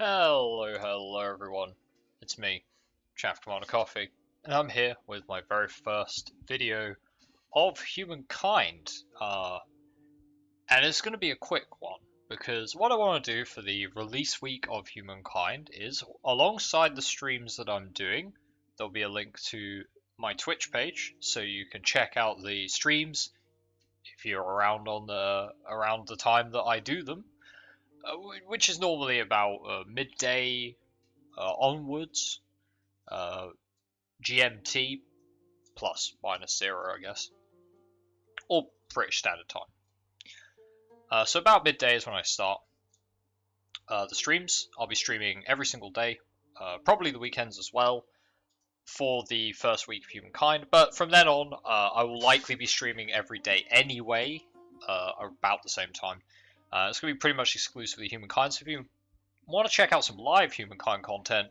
Hello everyone. It's me, Chaff Commander Coffee, and I'm here with my very first video of Humankind. And it's going to be a quick one, because what I want to do for the release week of Humankind is, alongside the streams that I'm doing, there'll be a link to my Twitch page, so you can check out the streams if you're around around the time that I do them. Which is normally about midday onwards, GMT plus minus 0, I guess, or British Standard Time. So about midday is when I start the streams. I'll be streaming every single day, probably the weekends as well, for the first week of Humankind. But from then on, I will likely be streaming every day anyway, about the same time. It's going to be pretty much exclusively Humankind, so if you want to check out some live Humankind content,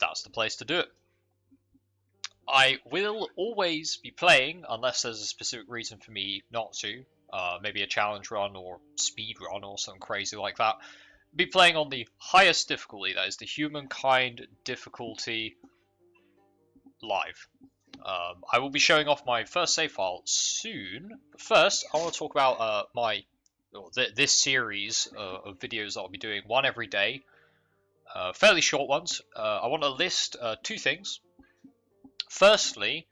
that's the place to do it. I will always be playing, unless there's a specific reason for me not to, maybe a challenge run or speed run or something crazy like that. Be playing on the highest difficulty, that is the Humankind difficulty live. I will be showing off my first save file soon, but first I want to talk about this series of videos that I'll be doing, one every day, fairly short ones. I want to list two things. Firstly,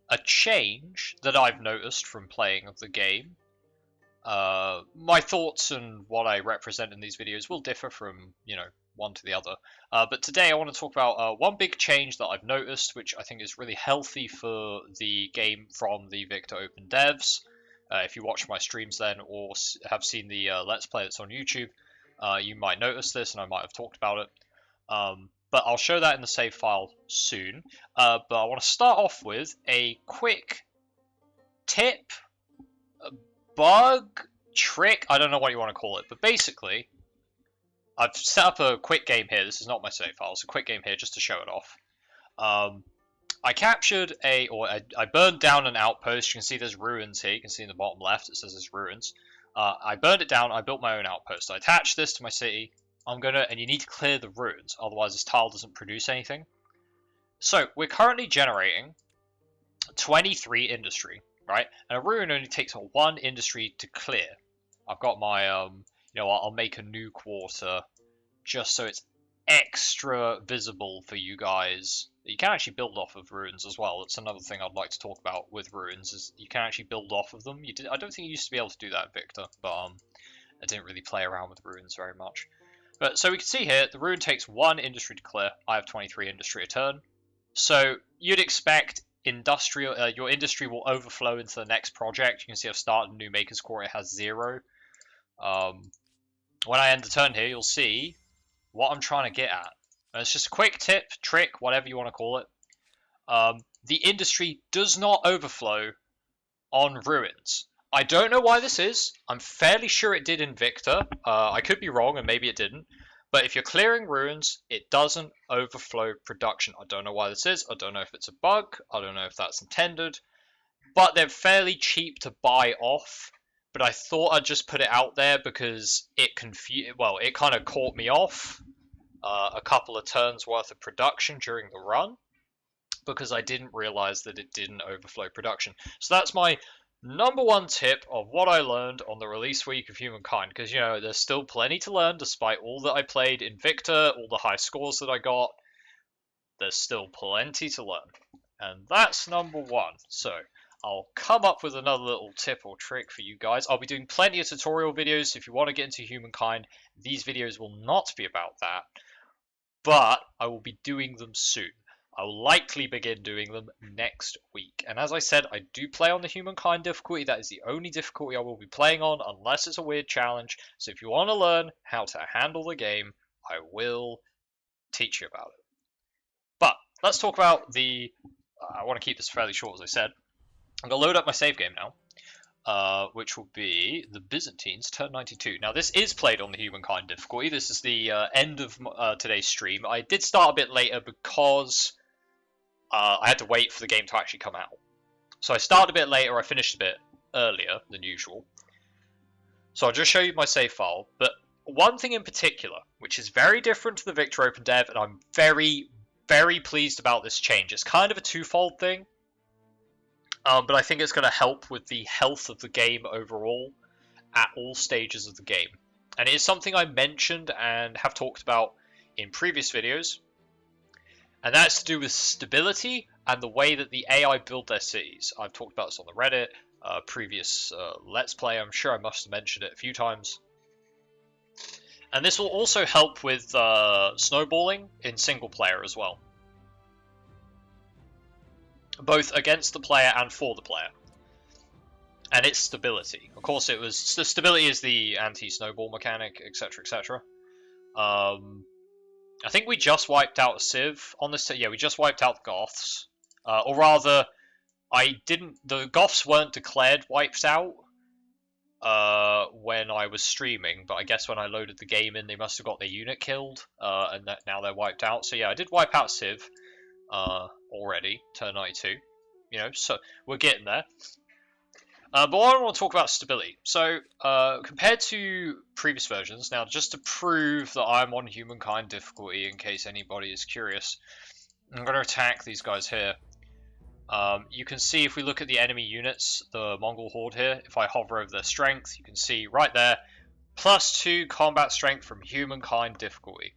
a change that I've noticed from playing the game. My thoughts and what I represent in these videos will differ from, one to the other. But today I want to talk about one big change that I've noticed, which I think is really healthy for the game from the Victor Open devs. If you watch my streams then, or have seen the Let's Play that's on YouTube, you might notice this, and I might have talked about it. But I'll show that in the save file soon. But I want to start off with a quick tip, bug, trick, I don't know what you want to call it, but basically, I've set up a quick game here. This is not my save file, it's a quick game here just to show it off. I captured I burned down an outpost. You can see there's ruins here. You can see in the bottom left it says there's ruins. I burned it down. I built my own outpost. I attached this to my city. And you need to clear the ruins, otherwise this tile doesn't produce anything. So we're currently generating 23 industry, right? And a ruin only takes 1 industry to clear. I've got my, I'll make a new quarter just so it's extra visible for you guys. You can actually build off of ruins as well. That's another thing I'd like to talk about with ruins, is you can actually build off of them. I don't think you used to be able to do that, Victor, but I didn't really play around with ruins very much. But so we can see here, the ruin takes 1 industry to clear. I have 23 industry a turn. So you'd expect your industry will overflow into the next project. You can see I've started a new Maker's Core. It has 0. When I end the turn here, you'll see what I'm trying to get at. And it's just a quick tip, trick, whatever you want to call it. The industry does not overflow on ruins. I don't know why this is. I'm fairly sure it did in Victor. I could be wrong, and maybe it didn't. But if you're clearing ruins, it doesn't overflow production. I don't know why this is. I don't know if it's a bug. I don't know if that's intended. But they're fairly cheap to buy off. But I thought I'd just put it out there because it kind of caught me off a couple of turns worth of production during the run, because I didn't realize that it didn't overflow production. So that's my number 1 tip of what I learned on the release week of Humankind, because there's still plenty to learn despite all that I played in Victor, all the high scores that I got. There's still plenty to learn, and that's number 1. So I'll come up with another little tip or trick for you guys. I'll be doing plenty of tutorial videos, so if you want to get into Humankind, these videos will not be about that, but I will be doing them soon. I will likely begin doing them next week. And as I said, I do play on the Humankind difficulty. That is the only difficulty I will be playing on, unless it's a weird challenge. So if you want to learn how to handle the game, I will teach you about it. But let's talk about I want to keep this fairly short, as I said. I'm going to load up my save game now, which will be the Byzantines, turn 92. Now, this is played on the Humankind difficulty. This is the end of today's stream. I did start a bit later because I had to wait for the game to actually come out. So I started a bit later, I finished a bit earlier than usual. So I'll just show you my save file, but one thing in particular, which which is very different to the Victor Open Dev, and I'm very, very pleased about this change. It's kind of a twofold thing, but I think it's going to help with the health of the game overall at all stages of the game. And it is something I mentioned and have talked about in previous videos, and that's to do with stability and the way that the AI build their cities. I've talked about this on the Reddit, previous Let's Play. I'm sure I must have mentioned it a few times. And this will also help with snowballing in single player as well, both against the player and for the player. And its stability. Of course, the stability is the anti-snowball mechanic, etc., etc. I think we just wiped out a Civ on this. Yeah, we just wiped out the Goths, or rather, I didn't. The Goths weren't declared wiped out when I was streaming, but I guess when I loaded the game in, they must have got their unit killed, and now they're wiped out. So yeah, I did wipe out Civ already, turn 92. You know, so we're getting there. But I want to talk about stability. So, compared to previous versions, now just to prove that I'm on Humankind difficulty, in case anybody is curious, I'm going to attack these guys here. You can see if we look at the enemy units, the Mongol Horde here, if I hover over their strength, you can see right there, +2 combat strength from Humankind difficulty.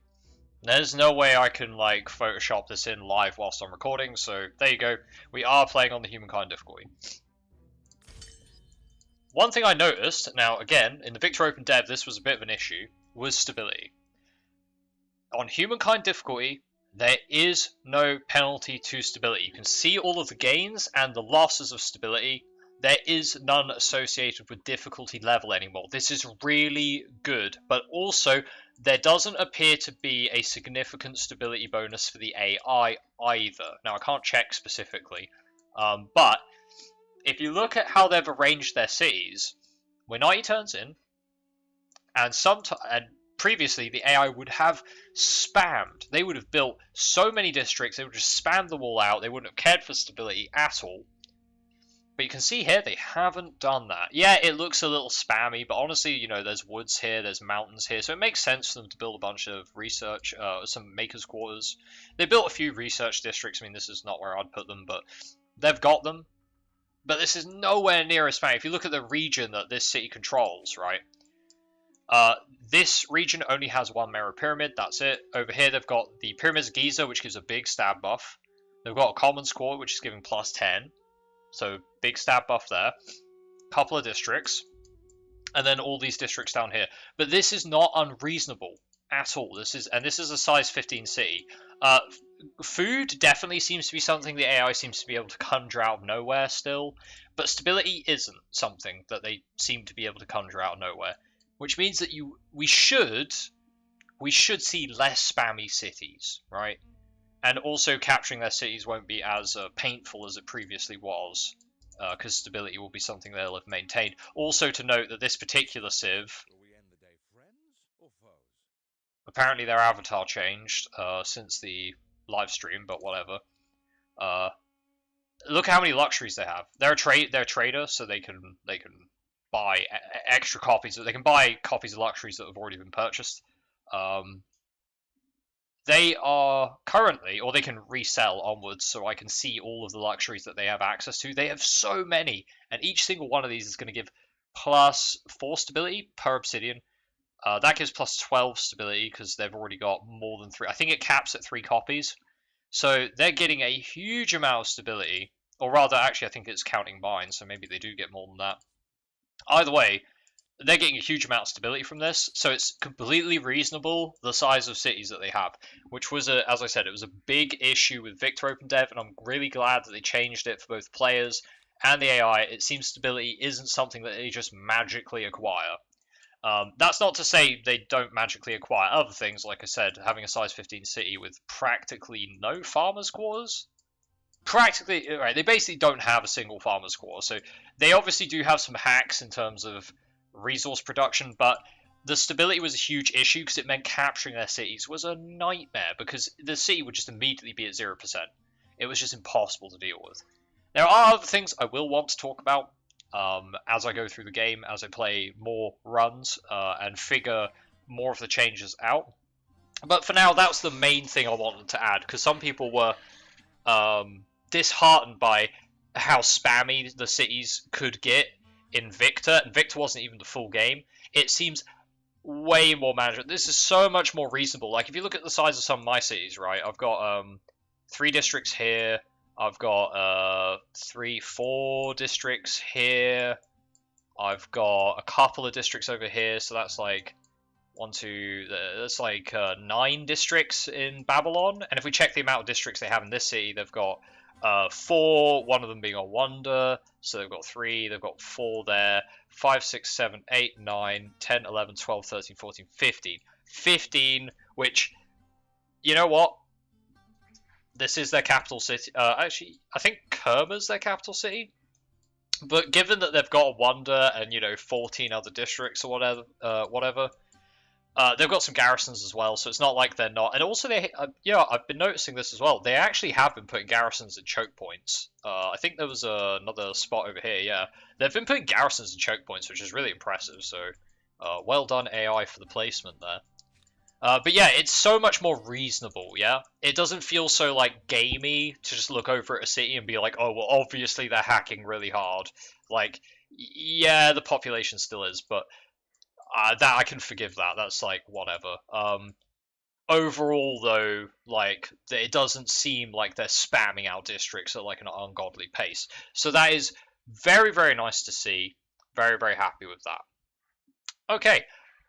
There's no way I can like Photoshop this in live whilst I'm recording, so there you go. We are playing on the Humankind difficulty. One thing I noticed, now again, in the Victor Open Dev this was a bit of an issue, was stability. On Humankind difficulty, there is no penalty to stability. You can see all of the gains and the losses of stability. There is none associated with difficulty level anymore. This is really good, but also there doesn't appear to be a significant stability bonus for the AI either. Now I can't check specifically, but if you look at how they've arranged their cities, when 90 turns in, and previously the AI would have spammed. They would have built so many districts, they would just spam them all out. They wouldn't have cared for stability at all. But you can see here, they haven't done that. Yeah, it looks a little spammy, but honestly, you know, there's woods here, there's mountains here, so it makes sense for them to build a bunch of research, some makers' quarters. They built a few research districts. I mean, this is not where I'd put them, but they've got them. But this is nowhere near as spammy. If you look at the region that this city controls, right? This region only has one mirror pyramid, that's it. Over here they've got the Pyramids of Giza, which gives a big stab buff. They've got a Commons Quarter, which is giving +10. So big stab buff there. Couple of districts. And then all these districts down here. But this is not unreasonable at all. This is a size 15 city. Food definitely seems to be something the AI seems to be able to conjure out of nowhere still, but stability isn't something that they seem to be able to conjure out of nowhere, which means that we should see less spammy cities, right? And also capturing their cities won't be as painful as it previously was, because stability will be something they'll have maintained. Also to note that this particular Civ, apparently their avatar changed since the live stream, but whatever. Look how many luxuries they have. They're a trader, so they can buy extra copies. They can buy copies of luxuries that have already been purchased. They are currently, or they can resell onwards, so I can see all of the luxuries that they have access to. They have so many, and each single one of these is going to give +4 stability per obsidian. That gives +12 stability because they've already got more than 3. I think it caps at 3 copies. So they're getting a huge amount of stability. Or rather, actually, I think it's counting mine, so maybe they do get more than that. Either way, they're getting a huge amount of stability from this. So it's completely reasonable, the size of cities that they have. Which was, as I said, it was a big issue with Victor Open Dev, and I'm really glad that they changed it for both players and the AI. It seems stability isn't something that they just magically acquire. That's not to say they don't magically acquire other things, like I said, having a size 15 city with practically no farmers' quarters. Practically, right, they basically don't have a single farmer's quarter, so they obviously do have some hacks in terms of resource production, but the stability was a huge issue because it meant capturing their cities was a nightmare, because the city would just immediately be at 0%. It was just impossible to deal with. There are other things I will want to talk about as I go through the game, as I play more runs and figure more of the changes out. But for now, that's the main thing I wanted to add, because some people were disheartened by how spammy the cities could get in Victor, and Victor wasn't even the full game. It seems way more manageable. This is so much more reasonable. Like, if you look at the size of some of my cities, right? I've got 3 districts here. I've got 4 districts here. I've got a couple of districts over here, so that's like that's like 9 districts in Babylon. And if we check the amount of districts they have in this city, they've got 4, one of them being on Wonder, so they've got 3, they've got 4 there, 5, 6, 7, 8, 9, 10, 11, 12, 13, 14, 15. 15, which, you know what? This is their capital city. Actually, I think Kerma's their capital city. But given that they've got a Wonder and, 14 other districts or whatever, they've got some garrisons as well, so it's not like they're not. And also, I've been noticing this as well. They actually have been putting garrisons in choke points. I think there was another spot over here. Yeah, they've been putting garrisons in choke points, which is really impressive. So, well done AI for the placement there. But yeah, it's so much more reasonable. Yeah, it doesn't feel so like gamey to just look over at a city and be like, oh well, obviously they're hacking really hard. Like, yeah, the population still is, but that I can forgive that. That's like whatever. Overall, though, like it doesn't seem like they're spamming out districts at like an ungodly pace. So that is very, very nice to see. Very, very happy with that. Okay,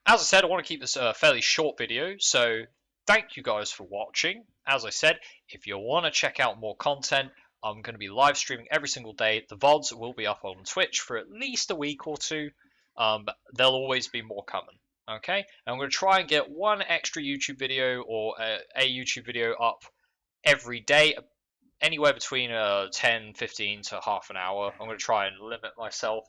as I said, I want to keep this a fairly short video, so thank you guys for watching. As I said, if you want to check out more content, I'm going to be live streaming every single day. The VODs will be up on Twitch for at least a week or two. But there'll always be more coming. Okay, and I'm going to try and get one extra YouTube video or a YouTube video up every day, anywhere between 10, 15 to half an hour. I'm going to try and limit myself,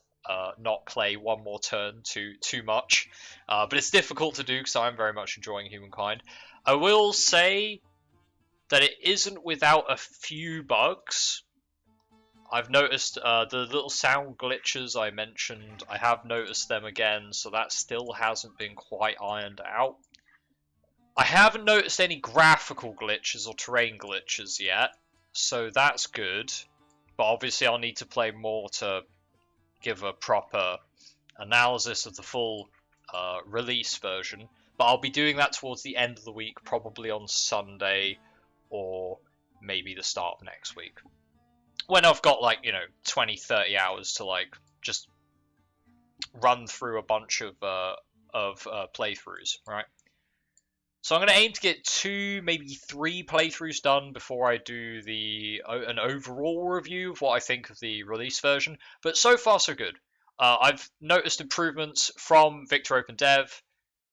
not play one more turn too much. But it's difficult to do because I'm very much enjoying Humankind. I will say that it isn't without a few bugs. I've noticed the little sound glitches I mentioned, I have noticed them again, so that still hasn't been quite ironed out. I haven't noticed any graphical glitches or terrain glitches yet, so that's good. But obviously I'll need to play more to give a proper analysis of the full release version. But I'll be doing that towards the end of the week, probably on Sunday or maybe the start of next week. When I've got like 20, 30 hours to like just run through a bunch of playthroughs, right? So I'm going to aim to get 2, maybe 3 playthroughs done before I do an overall review of what I think of the release version. But so far so good. I've noticed improvements from Victor Open Dev,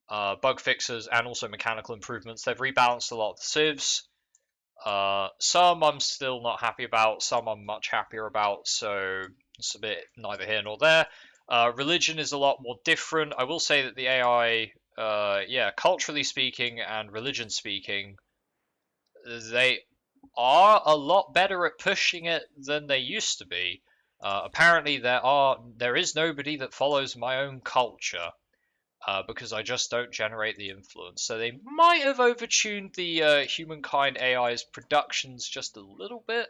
bug fixes, and also mechanical improvements. They've rebalanced a lot of the civs. Some I'm still not happy about, some I'm much happier about, so it's a bit neither here nor there. Religion is a lot more different. I will say that the AI, culturally speaking and religion speaking, they are a lot better at pushing it than they used to be. Apparently there is nobody that follows my own culture. Because I just don't generate the influence. So they might have overtuned the Humankind AI's productions just a little bit,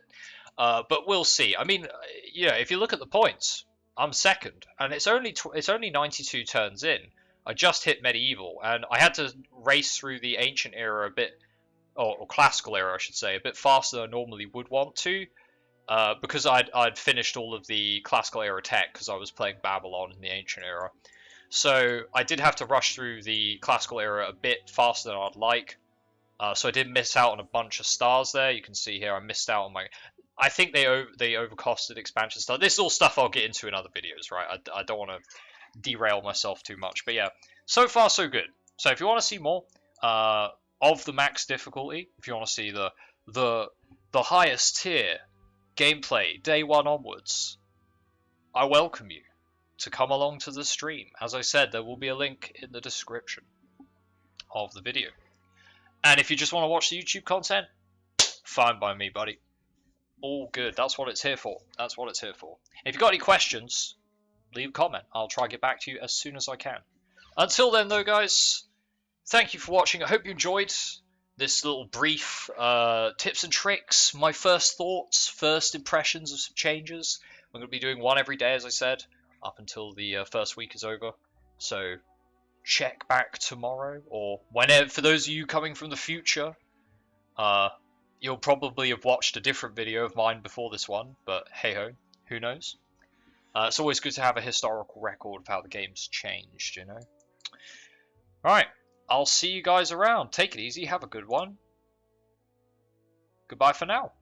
but we'll see. I mean, if you look at the points, I'm second, and it's only 92 turns in. I just hit medieval, and I had to race through the ancient era a bit, or classical era, I should say, a bit faster than I normally would want to. Because I'd finished all of the classical era tech because I was playing Babylon in the ancient era. So I did have to rush through the classical era a bit faster than I'd like. So I did miss out on a bunch of stars there. You can see here I missed out on I think they overcosted expansion stars. This is all stuff I'll get into in other videos, right? I don't want to derail myself too much. But yeah, so far so good. So if you want to see more of the max difficulty, if you want to see the highest tier gameplay day 1 onwards, I welcome you to come along to the stream. As I said, there will be a link in the description of the video. And if you just want to watch the YouTube content, fine by me, buddy. All good. That's what it's here for. That's what it's here for. If you've got any questions, leave a comment. I'll try to get back to you as soon as I can. Until then, though, guys, thank you for watching. I hope you enjoyed this little brief tips and tricks, my first thoughts, first impressions of some changes. I'm going to be doing one every day, as I said, up until the first week is over. So check back tomorrow, or whenever, for those of you coming from the future, you'll probably have watched a different video of mine before this one, but hey ho, who knows? It's always good to have a historical record of how the game's changed, you know? Alright, I'll see you guys around. Take it easy, have a good one. Goodbye for now.